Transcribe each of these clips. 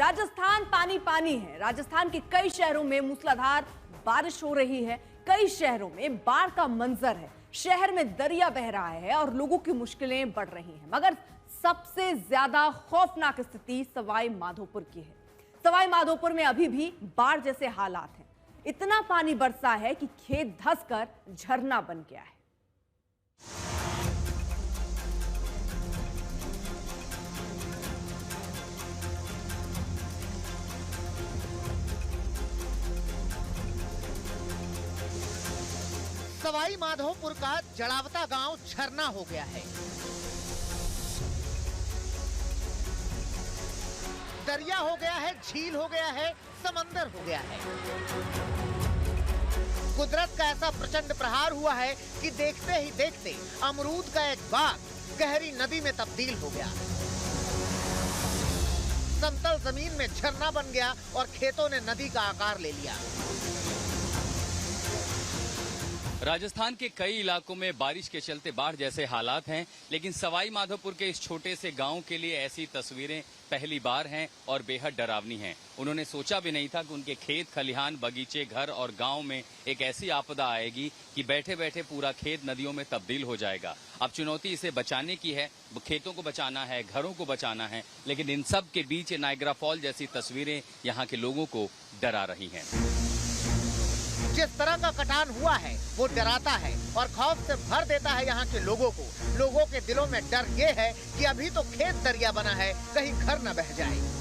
राजस्थान पानी पानी है। राजस्थान के कई शहरों में मूसलाधार बारिश हो रही है। कई शहरों में बाढ़ का मंजर है। शहर में दरिया बह रहा है और लोगों की मुश्किलें बढ़ रही हैं। मगर सबसे ज्यादा खौफनाक स्थिति सवाई माधोपुर की है। सवाई माधोपुर में अभी भी बाढ़ जैसे हालात हैं। इतना पानी बरसा है कि खेत धंसकर झरना बन गया है। सवाई माधोपुर का जड़ावता गांव झरना हो गया है। दरिया हो गया है, झील हो गया है, समंदर हो गया है। कुदरत का ऐसा प्रचंड प्रहार हुआ है कि देखते ही देखते अमरूद का एक बाग गहरी नदी में तब्दील हो गया। समतल जमीन में झरना बन गया और खेतों ने नदी का आकार ले लिया। राजस्थान के कई इलाकों में बारिश के चलते बाढ़ जैसे हालात हैं, लेकिन सवाई माधोपुर के इस छोटे से गांव के लिए ऐसी तस्वीरें पहली बार हैं और बेहद डरावनी हैं। उन्होंने सोचा भी नहीं था कि उनके खेत खलिहान, बगीचे, घर और गांव में एक ऐसी आपदा आएगी कि बैठे बैठे पूरा खेत नदियों में तब्दील हो जाएगा। अब चुनौती इसे बचाने की है, खेतों को बचाना है, घरों को बचाना है, लेकिन इन सब के बीच नायग्रा फॉल जैसी तस्वीरें यहाँ के लोगों को डरा रही हैं। जिस तरह का कटान हुआ है वो डराता है और खौफ से भर देता है यहाँ के लोगों को। लोगों के दिलों में डर ये है कि अभी तो खेत दरिया बना है, कहीं घर न बह जाए।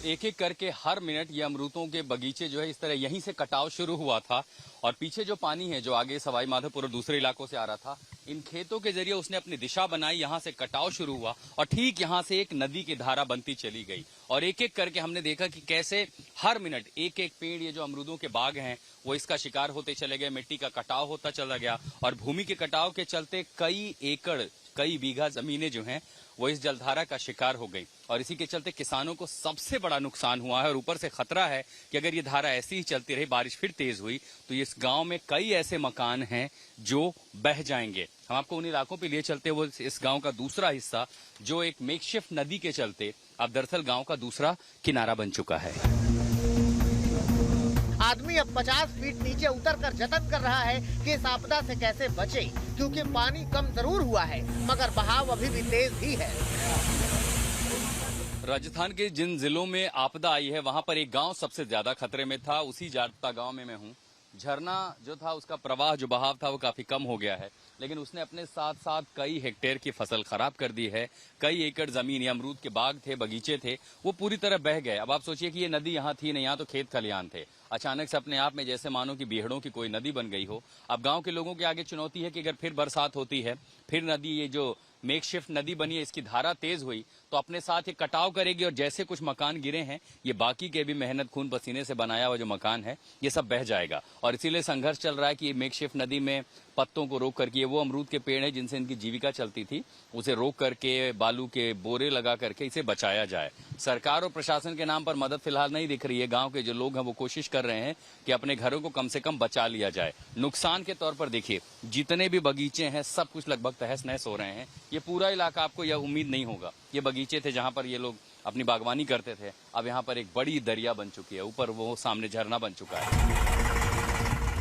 एक एक करके हर मिनट ये अमरूदों के बगीचे जो है इस तरह यहीं से कटाव शुरू हुआ था और पीछे जो पानी है जो आगे सवाई माधोपुर और दूसरे इलाकों से आ रहा था, इन खेतों के जरिए उसने अपनी दिशा बनाई। यहाँ से कटाव शुरू हुआ और ठीक यहाँ से एक नदी की धारा बनती चली गई और एक एक करके हमने देखा कि कैसे हर मिनट एक एक पेड़, ये जो अमरूदों के बाग हैं, वो इसका शिकार होते चले गए। मिट्टी का कटाव होता चला गया और भूमि के कटाव के चलते कई एकड़, कई बीघा जमीनें जो हैं वो इस जलधारा का शिकार हो गई और इसी के चलते किसानों को सबसे बड़ा नुकसान हुआ है। और ऊपर से खतरा है कि अगर ये धारा ऐसी ही चलती रही, बारिश फिर तेज हुई, तो इस गांव में कई ऐसे मकान हैं जो बह जाएंगे। हम आपको उन इलाकों पे लिए चलते वो इस गांव का दूसरा हिस्सा जो एक मेकशिफ्ट नदी के चलते अब दरअसल गांव का दूसरा किनारा बन चुका है। आदमी अब 50 फीट नीचे उतरकर जतन कर रहा है कि इस आपदा से कैसे बचे, क्योंकि पानी कम जरूर हुआ है मगर बहाव अभी भी तेज ही है। राजस्थान के जिन जिलों में आपदा आई है वहां पर एक गांव सबसे ज्यादा खतरे में था। उसी जाटता गांव में मैं हूं। झरना जो था उसका प्रवाह, जो बहाव था वो काफी कम हो गया है, लेकिन उसने अपने साथ साथ कई हेक्टेयर की फसल खराब कर दी है। कई एकड़ जमीन, ये अमरूद के बाग थे, बगीचे थे, वो पूरी तरह बह गए। अब आप सोचिए कि ये नदी यहाँ थी नहीं, यहाँ तो खेत खलिहान थे। अचानक से अपने आप में जैसे मानो कि बीहड़ों की कोई नदी बन गई हो। अब गांव के लोगों के आगे चुनौती है कि अगर फिर बरसात होती है, फिर नदी, ये जो मेकशिफ्ट नदी बनी है, इसकी धारा तेज हुई तो अपने साथ ये कटाव करेगी और जैसे कुछ मकान गिरे हैं, ये बाकी के भी मेहनत, खून पसीने से बनाया हुआ जो मकान है, ये सब बह जाएगा। और इसीलिए संघर्ष चल रहा है कि मेकशिफ्ट नदी में पत्तों को रोक करके, वो अमरूद के पेड़ हैं जिनसे इनकी जीविका चलती थी, उसे रोक करके बालू के बोरे लगा करके इसे बचाया जाए। सरकार और प्रशासन के नाम पर मदद फिलहाल नहीं दिख रही है। गांव के जो लोग हैं वो कोशिश कर रहे हैं कि अपने घरों को कम से कम बचा लिया जाए। नुकसान के तौर पर देखिए, जितने भी बगीचे हैं सब कुछ लगभग तहस नहस हो रहे हैं। ये पूरा इलाका, आपको यह उम्मीद नहीं होगा, ये बगीचे थे जहां पर ये लोग अपनी बागवानी करते थे, अब यहाँ पर एक बड़ी दरिया बन चुकी है। ऊपर वो सामने झरना बन चुका है।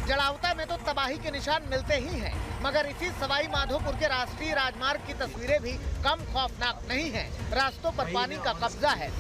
जड़ावता में तो तबाही के निशान मिलते ही हैं, मगर इसी सवाई माधोपुर के राष्ट्रीय राजमार्ग की तस्वीरें भी कम खौफनाक नहीं हैं। रास्तों पर पानी का कब्जा है।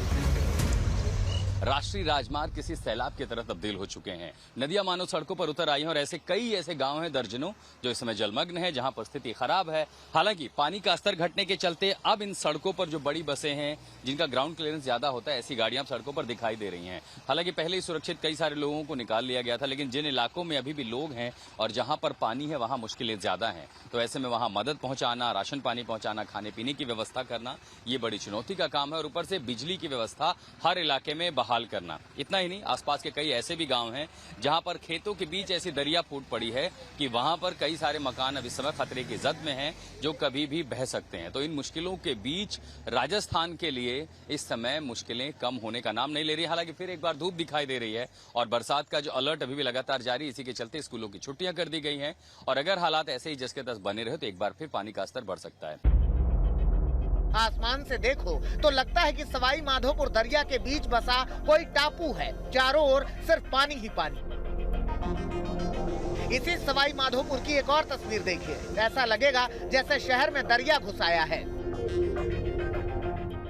राष्ट्रीय राजमार्ग किसी सैलाब की तरह तब्दील हो चुके हैं। नदियां मानो सड़कों पर उतर आई हैं और ऐसे कई ऐसे गांव हैं दर्जनों जो इस समय जलमग्न है, जहां परिस्थिति खराब है। हालांकि पानी का स्तर घटने के चलते अब इन सड़कों पर जो बड़ी बसें हैं जिनका ग्राउंड क्लियरेंस ज्यादा होता है, ऐसी गाड़ियां सड़कों पर दिखाई दे रही हैं। हालांकि पहले ही सुरक्षित कई सारे लोगों को निकाल लिया गया था, लेकिन जिन इलाकों में अभी भी लोग हैं और जहां पर पानी है वहां मुश्किलें ज्यादा हैं। तो ऐसे में वहां मदद पहुंचाना, राशन पानी पहुंचाना, खाने पीने की व्यवस्था करना, ये बड़ी चुनौती का काम है। और ऊपर से बिजली की व्यवस्था हर इलाके में बहाल करना। इतना ही नहीं, आसपास के कई ऐसे भी गांव हैं जहां पर खेतों के बीच ऐसी दरिया फूट पड़ी है कि वहां पर कई सारे मकान अब इस समय खतरे की जद में हैं, जो कभी भी बह सकते हैं। तो इन मुश्किलों के बीच राजस्थान के लिए इस समय मुश्किलें कम होने का नाम नहीं ले रही। हालांकि फिर एक बार धूप दिखाई दे रही है और बरसात का जो अलर्ट अभी भी लगातार जारी, इसी के चलते स्कूलों की छुट्टियां कर दी गई हैं और अगर हालात ऐसे ही जस के तस बने रहे तो एक बार फिर पानी का स्तर बढ़ सकता है। आसमान से देखो तो लगता है कि सवाई माधोपुर दरिया के बीच बसा कोई टापू है। चारों ओर सिर्फ पानी ही पानी। इसी सवाई माधोपुर की एक और तस्वीर देखिए। ऐसा लगेगा जैसे शहर में दरिया घुस आया है।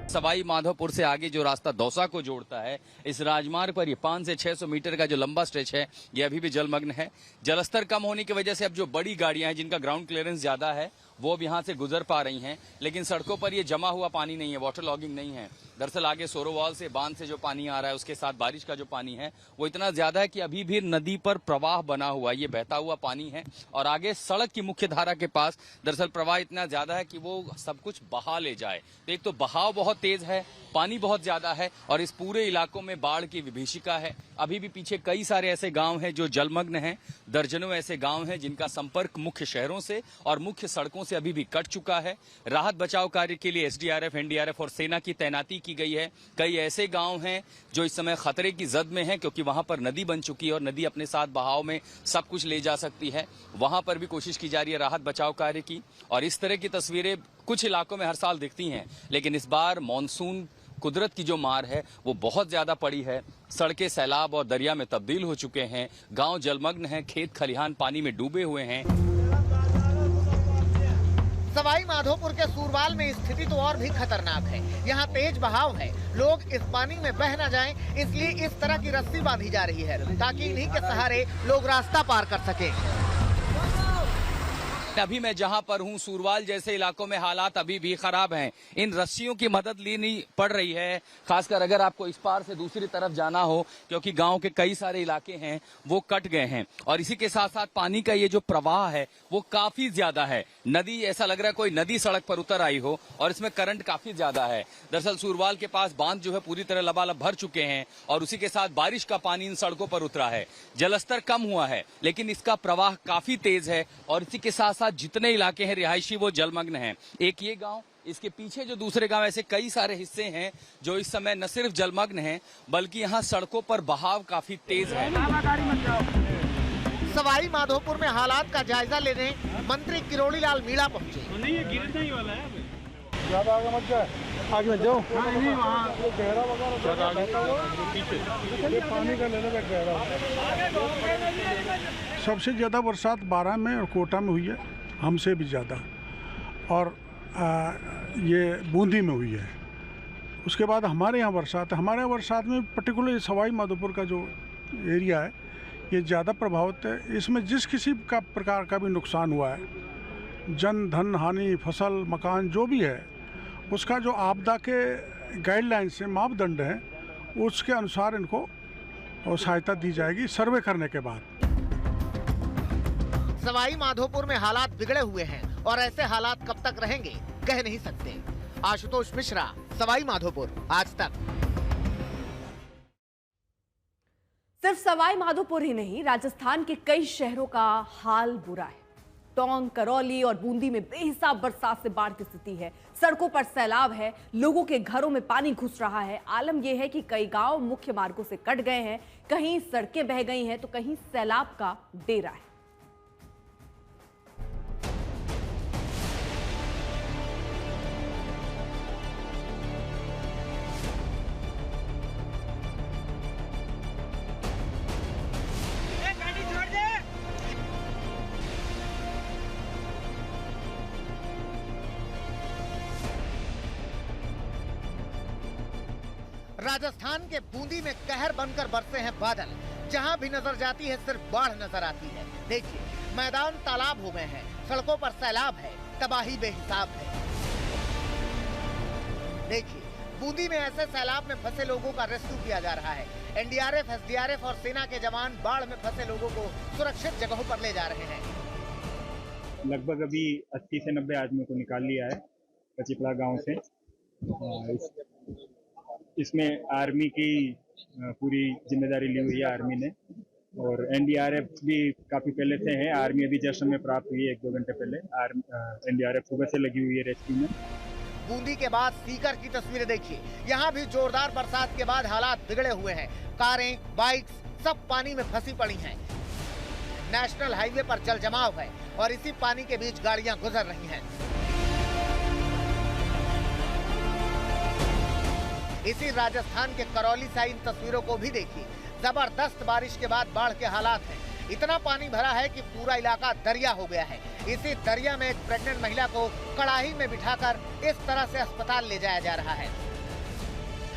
सवाई माधोपुर से आगे जो रास्ता दौसा को जोड़ता है, इस राजमार्ग पर ये 500 से 600 मीटर का जो लंबा स्ट्रेच है, ये अभी भी जलमग्न है। जलस्तर कम होने की वजह से अब जो बड़ी गाड़ियां हैं जिनका ग्राउंड क्लियरेंस ज्यादा है, वो अब यहाँ से गुजर पा रही हैं। लेकिन सड़कों पर ये जमा हुआ पानी नहीं है, वाटर लॉगिंग नहीं है। दरअसल आगे सोरोवाल से बांध से जो पानी आ रहा है, उसके साथ बारिश का जो पानी है वो इतना ज्यादा है कि अभी भी नदी पर प्रवाह बना हुआ है। ये बहता हुआ पानी है और आगे सड़क की मुख्य धारा के पास दरअसल प्रवाह इतना ज्यादा है कि वो सब कुछ बहा ले जाए। तो एक तो बहाव बहुत तेज है, पानी बहुत ज्यादा है और इस पूरे इलाकों में बाढ़ की विभीषिका है। अभी भी पीछे कई सारे ऐसे गांव हैं जो जलमग्न हैं। दर्जनों ऐसे गांव हैं जिनका संपर्क मुख्य शहरों से और मुख्य सड़कों से अभी भी कट चुका है। राहत बचाव कार्य के लिए एसडीआरएफ, एनडीआरएफ और सेना की तैनाती की गई है। कई ऐसे गांव हैं जो इस समय खतरे की जद में हैं, क्योंकि वहां पर नदी बन चुकी है और नदी अपने साथ बहाव में सब कुछ ले जा सकती है। वहां पर भी कोशिश की जा रही है राहत बचाव कार्य की। और इस तरह की तस्वीरें कुछ इलाकों में हर साल दिखती हैं, लेकिन इस बार मानसून कुदरत की जो मार है वो बहुत ज्यादा पड़ी है। सड़कें सैलाब और दरिया में तब्दील हो चुके हैं, गांव जलमग्न हैं, खेत खलिहान पानी में डूबे हुए हैं। सवाई माधोपुर के सूरवाल में स्थिति तो और भी खतरनाक है। यहाँ तेज बहाव है, लोग इस पानी में बह न जाएं, इसलिए इस तरह की रस्सी बांधी जा रही है ताकि इन्हीं के सहारे लोग रास्ता पार कर सकें। अभी मैं जहां पर हूं, सूरवाल जैसे इलाकों में हालात अभी भी खराब हैं। इन रस्सियों की मदद लेनी पड़ रही है, खासकर अगर आपको इस पार से दूसरी तरफ जाना हो, क्योंकि गांव के कई सारे इलाके हैं वो कट गए हैं। और इसी के साथ साथ पानी का ये जो प्रवाह है वो काफी ज्यादा है। नदी, ऐसा लग रहा है कोई नदी सड़क पर उतर आई हो और इसमें करंट काफी ज्यादा है। दरअसल सूरवाल के पास बांध जो है पूरी तरह लबालब भर चुके हैं और उसी के साथ बारिश का पानी इन सड़कों पर उतरा है। जलस्तर कम हुआ है लेकिन इसका प्रवाह काफी तेज है और इसी के साथ जितने इलाके हैं रिहायशी वो जलमग्न हैं। एक ये गांव, इसके पीछे जो दूसरे गांव, ऐसे कई सारे हिस्से हैं जो इस समय न सिर्फ जलमग्न हैं बल्कि यहाँ सड़कों पर बहाव काफी तेज है। सवाई माधोपुर में हालात का जायजा लेने मंत्री किरोड़ी लाल मीणा पहुंचे। नहीं, ये गिरने ही वाला है। ज्यादा आगे मत जाओ, आगे मत जाओ। नहीं, वहाँ गहरा वगैरह पानी का लेने का गहरा। सबसे ज्यादा बरसात 12 में और कोटा में हुई है, हमसे भी ज़्यादा, और ये बूंदी में हुई है। उसके बाद हमारे यहाँ बरसात है। हमारे यहाँ बरसात में पर्टिकुलर सवाई माधोपुर का जो एरिया है ये ज़्यादा प्रभावित है। इसमें जिस किसी का प्रकार का भी नुकसान हुआ है, जन धन हानि, फसल, मकान जो भी है, उसका जो आपदा के गाइडलाइन से मापदंड हैं उसके अनुसार इनको सहायता दी जाएगी सर्वे करने के बाद। सवाई माधोपुर में हालात बिगड़े हुए हैं और ऐसे हालात कब तक रहेंगे कह नहीं सकते। आशुतोष मिश्रा, सवाई माधोपुर, आज तक। सिर्फ सवाई माधोपुर ही नहीं, राजस्थान के कई शहरों का हाल बुरा है। टोंक, करौली और बूंदी में बेहिसाब बरसात से बाढ़ की स्थिति है। सड़कों पर सैलाब है, लोगों के घरों में पानी घुस रहा है। आलम यह है कि कई गांव मुख्य मार्गों से कट गए हैं, कहीं सड़कें बह गई हैं तो कहीं सैलाब का डेरा है। राजस्थान के बूंदी में कहर बनकर बरसे हैं बादल। जहां भी नजर जाती है सिर्फ बाढ़ नजर आती है। देखिए, मैदान तालाब हो गए हैं, सड़कों पर सैलाब है, तबाही बेहिसाब है। देखिए, बूंदी में ऐसे सैलाब में फंसे लोगों का रेस्क्यू किया जा रहा है। एनडीआरएफ, एसडीआरएफ और सेना के जवान बाढ़ में फंसे लोगों को सुरक्षित जगहों पर ले जा रहे हैं। लगभग अभी 80 से 90 आदमियों को निकाल लिया है कचिपड़ा गांव से। इसमें आर्मी की पूरी जिम्मेदारी ली हुई है आर्मी ने, और एनडीआरएफ भी काफी पहले से है। आर्मी अभी जस्ट में प्राप्त हुई है 1-2 घंटे पहले। एनडीआरएफ सुबह से लगी हुई है रेस्क्यू में। बूंदी के बाद सीकर की तस्वीरें देखिए। यहाँ भी जोरदार बरसात के बाद हालात बिगड़े हुए हैं। कारें, बाइक्स सब पानी में फंसी पड़ी हैं। नेशनल हाईवे पर जल जमाव है और इसी पानी के बीच गाड़ियां गुजर रही हैं। इसी राजस्थान के करौली से इन तस्वीरों को भी देखिए। जबरदस्त बारिश के बाद बाढ़ के हालात हैं। इतना पानी भरा है कि पूरा इलाका दरिया हो गया है। इसी दरिया में एक प्रेग्नेंट महिला को कड़ाही में बिठाकर इस तरह से अस्पताल ले जाया जा रहा है।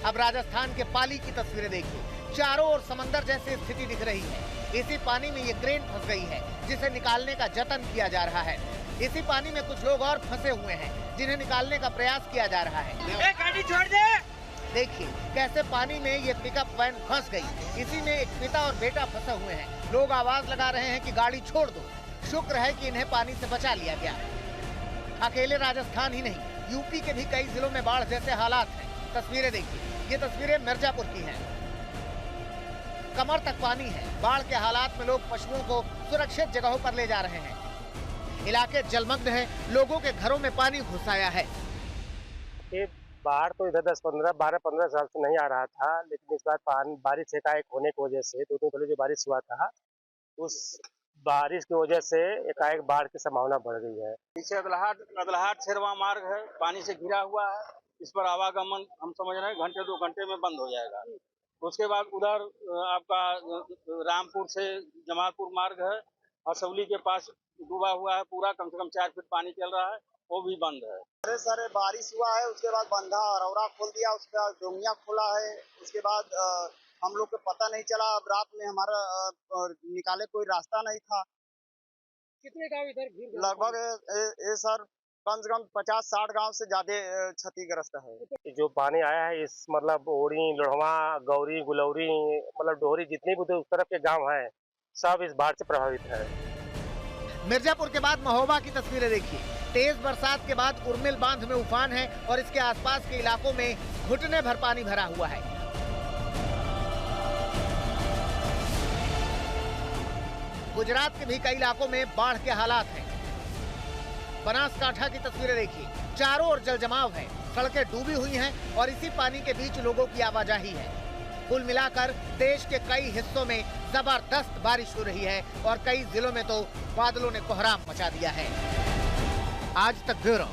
अब राजस्थान के पाली की तस्वीरें देखिए। चारों ओर समंदर जैसी स्थिति दिख रही है। इसी पानी में ये क्रेन फंस गई है, जिसे निकालने का जतन किया जा रहा है। इसी पानी में कुछ लोग और फंसे हुए हैं, जिन्हें निकालने का प्रयास किया जा रहा है। गाड़ी छोड़ दे। देखिए कैसे पानी में ये पिकअप वैन फंस गई। इसी में एक पिता और बेटा फंसे हुए हैं। लोग आवाज लगा रहे हैं कि गाड़ी छोड़ दो। शुक्र है कि इन्हें पानी से बचा लिया गया। अकेले राजस्थान ही नहीं, यूपी के भी कई जिलों में बाढ़ जैसे हालात हैं। तस्वीरें देखिए, ये तस्वीरें मिर्जापुर की हैं। कमर तक पानी है। बाढ़ के हालात में लोग पशुओं को सुरक्षित जगहों पर ले जा रहे हैं। इलाके जलमग्न है, लोगों के घरों में पानी घुस आया है। ये बाढ़ तो इधर 12-15 साल से नहीं आ रहा था, लेकिन इस बार बारिश एकाएक होने की वजह से 2 दिन पहले जो बारिश हुआ था, उस बारिश की वजह से एकाएक बाढ़ की संभावना बढ़ गई है। पीछे अदलहाट छेरवा मार्ग है, पानी से घिरा हुआ है। इस पर आवागमन हम समझ रहे हैं घंटे 2 घंटे में बंद हो जाएगा। उसके बाद उधर आपका रामपुर से जमालपुर मार्ग है, हसौली के पास डूबा हुआ है पूरा, कम से कम 4 फीट पानी चल रहा है, वो भी बंद है। अरे सर बारिश हुआ है, उसके बाद बंधा अरौरा खोल दिया, उसके बाद डोंगिया खोला है। उसके बाद हम लोग को पता नहीं चला। अब रात में हमारा निकाले कोई रास्ता नहीं था। कितने गाँव इधर लगभग सर कम से कम 50-60 गांव से ज्यादा क्षतिग्रस्त है। जो पानी आया है इस मतलब ओड़ी, लोढ़वा, गौरी, गुलौरी, मतलब डोहरी, जितनी भी उस तरफ के गांव हैं, सब इस बाढ़ से प्रभावित है। मिर्जापुर के बाद महोबा की तस्वीरें देखिए। तेज बरसात के बाद उर्मिल बांध में उफान है और इसके आसपास के इलाकों में घुटने भर पानी भरा हुआ है। गुजरात के भी कई इलाकों में बाढ़ के हालात हैं। बनासकांठा की तस्वीरें देखिए। चारों ओर जल जमाव है, सड़कें डूबी हुई हैं और इसी पानी के बीच लोगों की आवाजाही है। कुल मिलाकर देश के कई हिस्सों में जबरदस्त बारिश हो रही है और कई जिलों में तो बादलों ने कोहराम मचा दिया है। आज तक ब्यूरो।